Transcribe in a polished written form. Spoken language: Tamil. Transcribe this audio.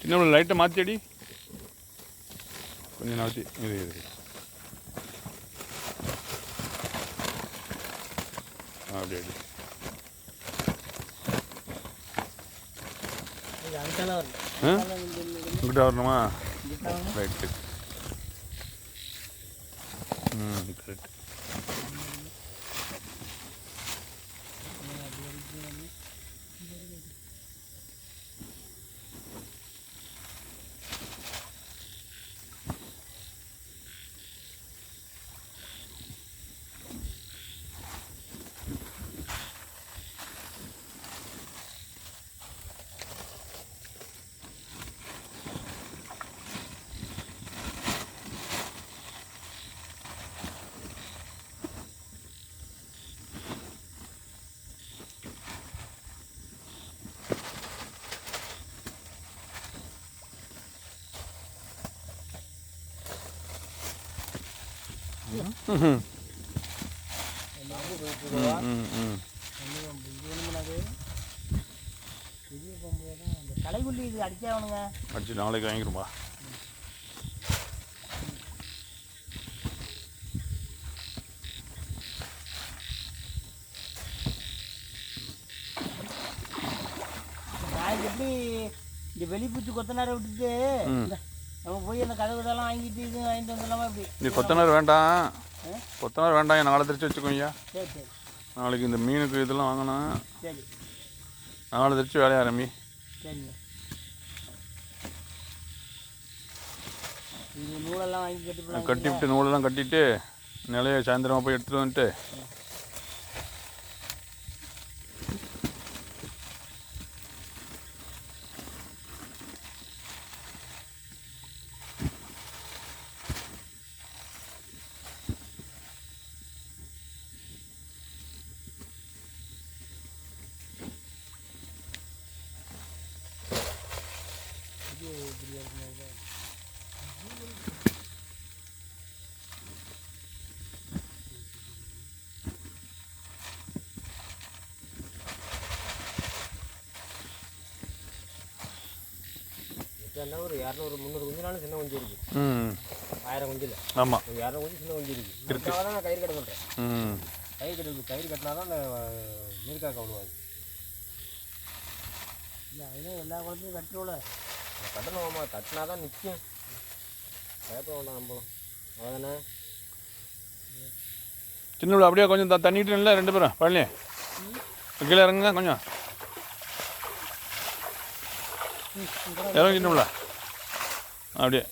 சின்ன லைட்டை மாற்றியடி கொஞ்சம் நகர்த்தி இது அப்படி அடி இங்கிட்ட வரணுமா ரைட்டு கரெக்ட் களைக்குள்ளி இது அடிச்சாவணுங்க அடிச்சு நாளைக்கு வாங்கிடும்பா நாளைக்கு எப்படி இந்த வெளிப்பூச்சி கொத்தனாரை விட்டுட்டு நம்ம போய் அந்த கதவு இதெல்லாம் வாங்கிட்டு இது வாங்கிட்டு வந்துடலாமா இப்படி நீ கொத்தனார் வேண்டாம் கொத்தனார் வேண்டாம் நாளை தெரிச்சு வச்சுக்கோங்க சரி சரி நாளைக்கு இந்த மீனுக்கு இதெல்லாம் வாங்கணும் சரி நாளை தெரிச்சு வேலையை ஆரம்பி சரிங்க இது நூலெல்லாம் வாங்கி கட்டிவிட்டு நூலெல்லாம் கட்டிட்டு நிலையை சாயந்தரமாக போய் எடுத்துகிட்டு வந்துட்டு ஒரு 200 300 குஞ்சுனாலும் சின்ன குஞ்சு இருக்கு 1000 குஞ்சில் ஆமாம் 200 குஞ்சு சின்ன குஞ்சு இருக்கு தான் நான் கயிறு கட்ட பண்ணுறேன் கயிறு கட்டினா தான் அந்த நீர்க்காக்க விடுவாது இல்லை அதுதான் எல்லா குழந்தையும் கட்டுறோம்ல கட்டணுமாம்மா கட்டினா தான் நிற்கும் பயப்பட வேண்டாம் நம்பலாம் அவ்வளோதானே சின்ன அப்படியே கொஞ்சம் தண்ணிட்டு இல்லை 2 பேரும் பழனி கீழே இறங்குங்க கொஞ்சம் இறங்கிட்டோம்ல அப்படியே